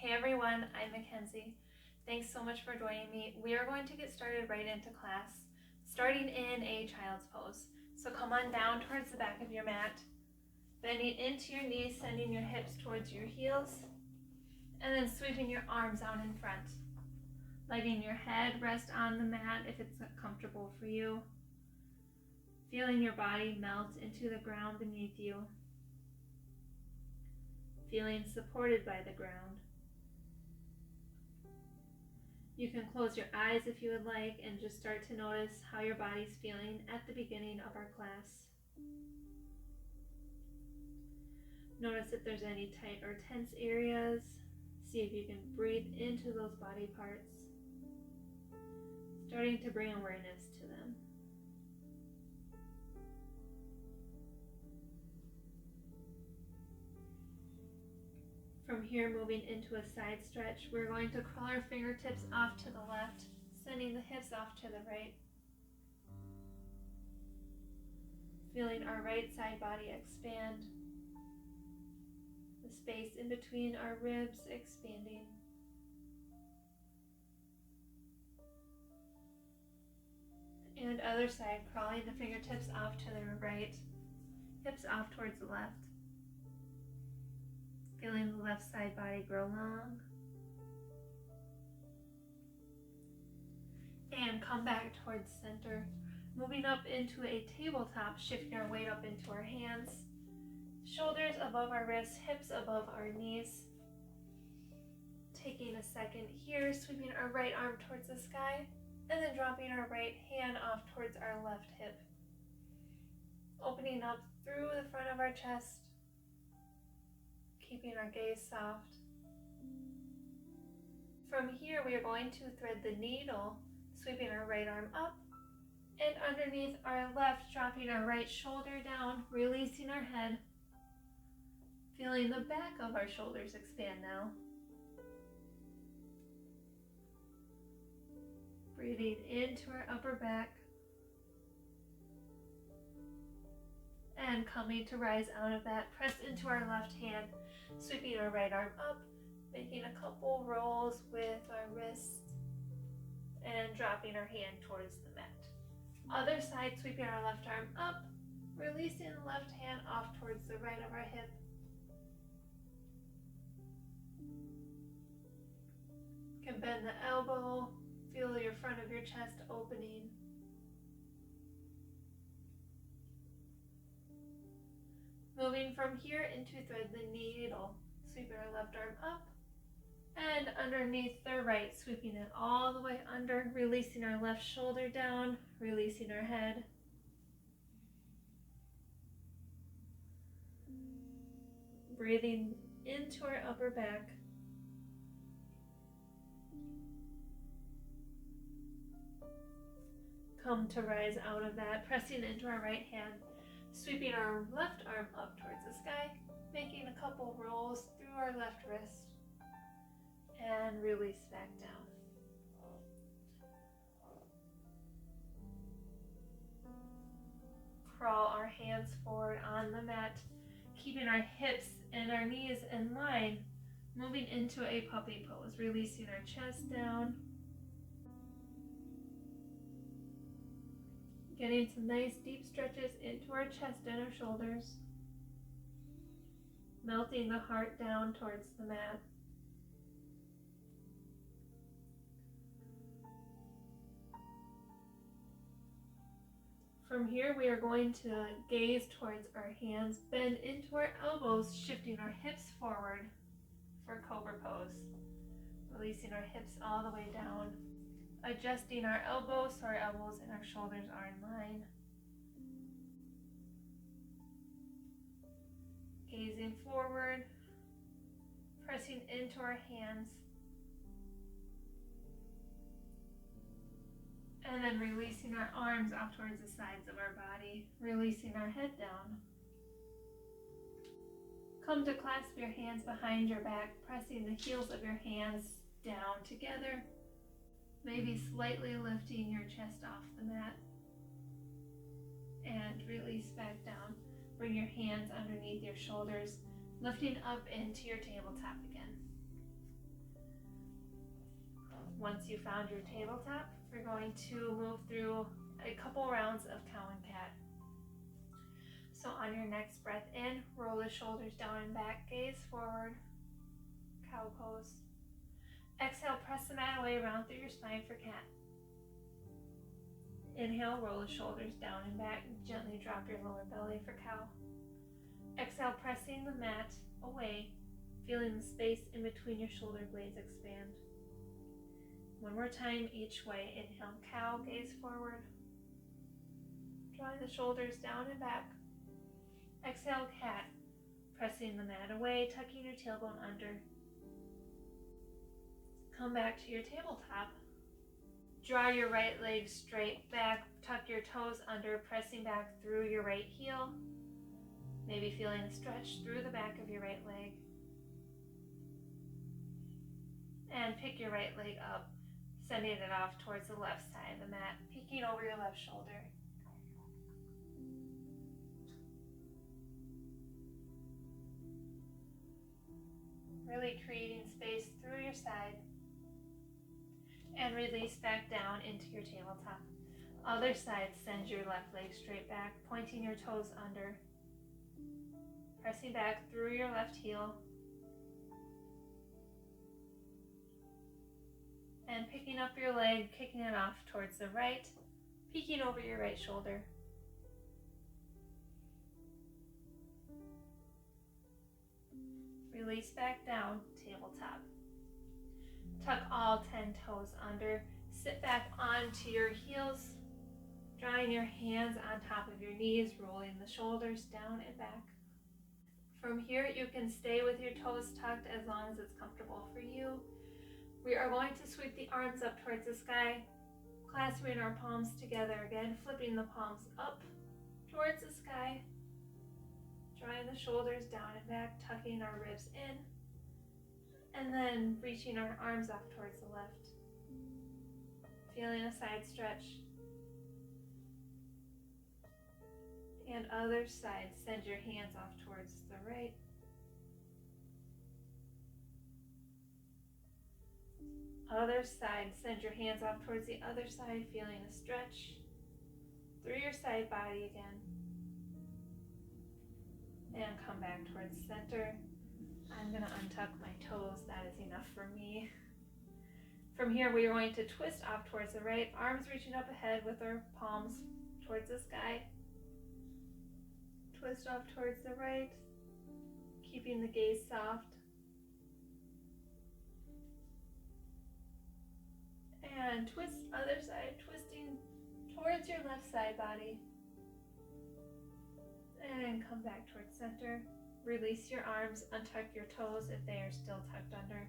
Hey everyone, I'm MaKenzie. Thanks so much for joining me. We are going to get started right into class, starting in a child's pose. So come on down towards the back of your mat, bending into your knees, sending your hips towards your heels, and then sweeping your arms out in front. Letting your head rest on the mat if it's comfortable for you. Feeling your body melt into the ground beneath you. Feeling supported by the ground. You can close your eyes if you would like and just start to notice how your body's feeling at the beginning of our class. Notice if there's any tight or tense areas. See if you can breathe into those body parts, starting to bring awareness to them. From here, moving into a side stretch, we're going to crawl our fingertips off to the left, sending the hips off to the right. Feeling our right side body expand. The space in between our ribs expanding. And other side, crawling the fingertips off to the right, hips off towards the left. Feeling the left side body grow long. And come back towards center. Moving up into a tabletop, shifting our weight up into our hands. Shoulders above our wrists, hips above our knees. Taking a second here, sweeping our right arm towards the sky, and then dropping our right hand off towards our left hip. Opening up through the front of our chest. Keeping our gaze soft. From here, we are going to thread the needle, sweeping our right arm up, and underneath our left, dropping our right shoulder down, releasing our head. Feeling the back of our shoulders expand now. Breathing into our upper back. And coming to rise out of that, press into our left hand, sweeping our right arm up, making a couple rolls with our wrists, and dropping our hand towards the mat. Other side, sweeping our left arm up, releasing the left hand off towards the right of our hip. You can bend the elbow, feel your front of your chest opening. Moving from here into thread the needle, sweeping our left arm up and underneath the right, sweeping it all the way under, releasing our left shoulder down, releasing our head. Breathing into our upper back. Come to rise out of that, pressing into our right hand. Sweeping our left arm up towards the sky, making a couple rolls through our left wrist, and release back down. Crawl our hands forward on the mat, keeping our hips and our knees in line, moving into a puppy pose, releasing our chest down. Getting some nice deep stretches into our chest and our shoulders. Melting the heart down towards the mat. From here, we are going to gaze towards our hands, bend into our elbows, shifting our hips forward for Cobra Pose. Releasing our hips all the way down. Adjusting our elbows so our elbows and our shoulders are in line. Gazing forward, pressing into our hands. And then releasing our arms off towards the sides of our body, releasing our head down. Come to clasp your hands behind your back, pressing the heels of your hands down together. Maybe slightly lifting your chest off the mat. And release back down. Bring your hands underneath your shoulders, lifting up into your tabletop again. Once you found your tabletop, we're going to move through a couple rounds of cow and cat. So on your next breath in, roll the shoulders down and back, gaze forward, cow pose. Exhale, press the mat away, round through your spine for cat. Inhale, roll the shoulders down and back, gently drop your lower belly for cow. Exhale, pressing the mat away, feeling the space in between your shoulder blades expand. One more time each way. Inhale, cow, gaze forward. Drawing the shoulders down and back. Exhale, cat, pressing the mat away, tucking your tailbone under. Come back to your tabletop. Draw your right leg straight back, tuck your toes under, pressing back through your right heel. Maybe feeling a stretch through the back of your right leg. And pick your right leg up, sending it off towards the left side of the mat, peeking over your left shoulder. Really creating space through your side. And release back down into your tabletop. Other side, send your left leg straight back, pointing your toes under. Pressing back through your left heel. And picking up your leg, kicking it off towards the right, peeking over your right shoulder. Release back down, tabletop. Tuck all 10 toes under, sit back onto your heels, drawing your hands on top of your knees, rolling the shoulders down and back. From here, you can stay with your toes tucked as long as it's comfortable for you. We are going to sweep the arms up towards the sky, clasping our palms together again, flipping the palms up towards the sky, drawing the shoulders down and back, tucking our ribs in, and then reaching our arms off towards the left. Feeling a side stretch. And other side, send your hands off towards the right. Other side, send your hands off towards the other side, feeling a stretch through your side body again. And come back towards center. I'm going to untuck my toes. That is enough for me. From here, we are going to twist off towards the right, arms reaching up ahead with our palms towards the sky. Twist off towards the right, keeping the gaze soft. And twist other side, twisting towards your left side body. And come back towards center. Release your arms, untuck your toes if they are still tucked under.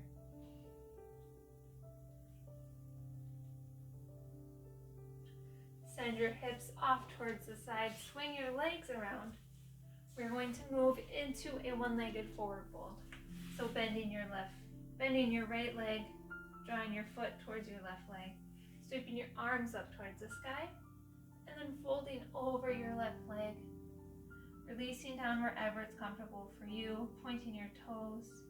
Send your hips off towards the side, swing your legs around. We're going to move into a one-legged forward fold. So bending your right leg, drawing your foot towards your left leg, sweeping your arms up towards the sky, and then folding over your left leg, releasing down wherever it's comfortable for you, pointing your toes.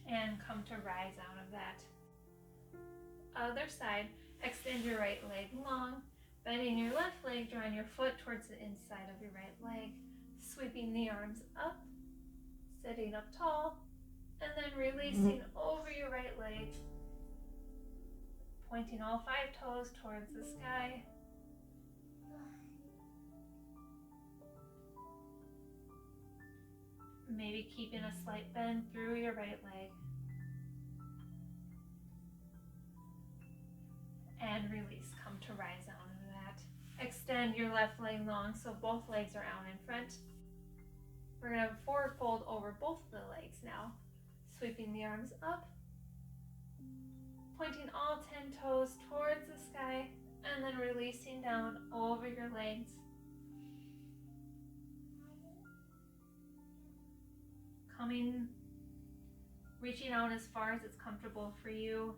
And come to rise out of that. Other side, extend your right leg long, bending your left leg, drawing your foot towards the inside of your right leg, sweeping the arms up, sitting up tall, and then releasing over your right leg, pointing all 5 toes towards the sky. Maybe keeping a slight bend through your right leg. And release, come to rise out of that. Extend your left leg long so both legs are out in front. We're going to have a forward fold over both the legs now. Sweeping the arms up, pointing all 10 toes towards the sky, and then releasing down over your legs. Reaching out as far as it's comfortable for you.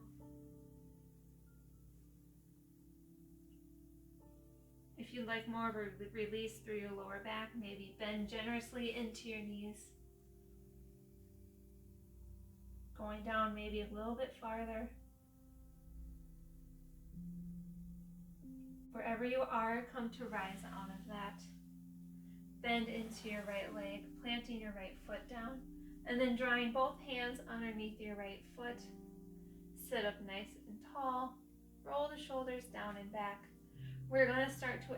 If you'd like more of a release through your lower back, maybe bend generously into your knees. Going down maybe a little bit farther. Wherever you are, come to rise out of that. Bend into your right leg, planting your right foot down, and then drawing both hands underneath your right foot. Sit up nice and tall. Roll the shoulders down and back. We're going to start to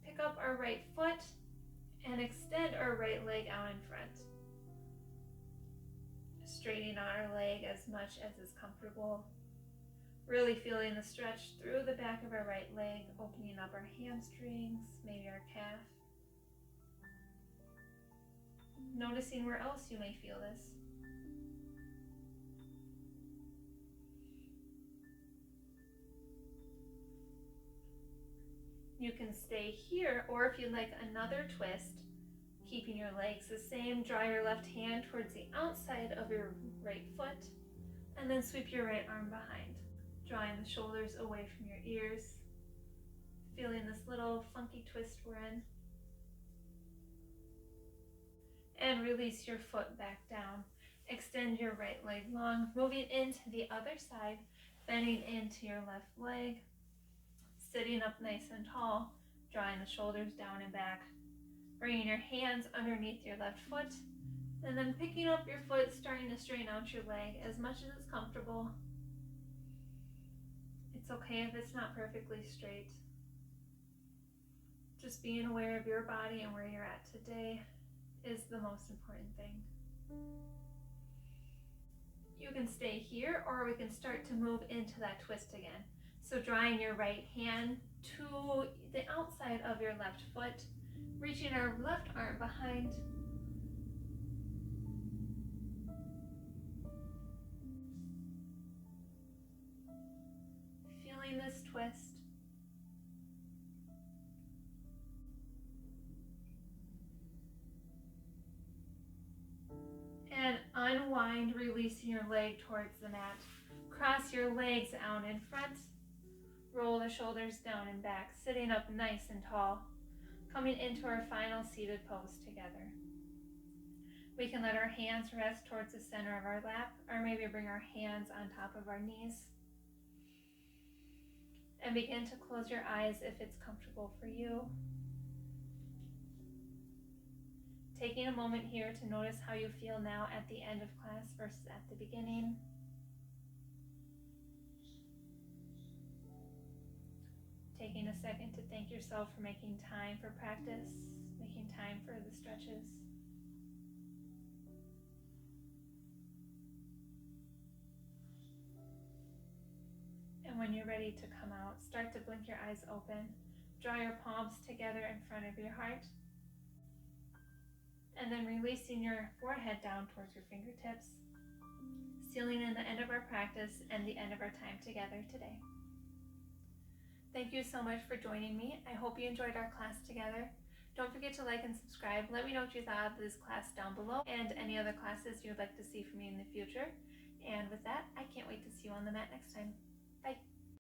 pick up our right foot and extend our right leg out in front. Straightening out our leg as much as is comfortable. Really feeling the stretch through the back of our right leg, opening up our hamstrings, maybe our calf. Noticing where else you may feel this. You can stay here, or if you'd like another twist, keeping your legs the same, draw your left hand towards the outside of your right foot, and then sweep your right arm behind, drawing the shoulders away from your ears, feeling this little funky twist we're in. And release your foot back down. Extend your right leg long, moving into the other side, bending into your left leg, sitting up nice and tall, drawing the shoulders down and back, bringing your hands underneath your left foot, and then picking up your foot, starting to straighten out your leg as much as it's comfortable. It's okay if it's not perfectly straight. Just being aware of your body and where you're at today is the most important thing. You can stay here, or we can start to move into that twist again. So drawing your right hand to the outside of your left foot, reaching our left arm behind. Feeling this twist. And unwind, releasing your leg towards the mat. Cross your legs out in front. Roll the shoulders down and back, sitting up nice and tall. Coming into our final seated pose together. We can let our hands rest towards the center of our lap, or maybe bring our hands on top of our knees. And begin to close your eyes if it's comfortable for you. Taking a moment here to notice how you feel now at the end of class versus at the beginning. Taking a second to thank yourself for making time for practice, making time for the stretches. And when you're ready to come out, start to blink your eyes open. Draw your palms together in front of your heart. And then releasing your forehead down towards your fingertips, sealing in the end of our practice and the end of our time together today. Thank you so much for joining me. I hope you enjoyed our class together. Don't forget to like and subscribe. Let me know what you thought of this class down below and any other classes you would like to see from me in the future. And with that, I can't wait to see you on the mat next time. Bye.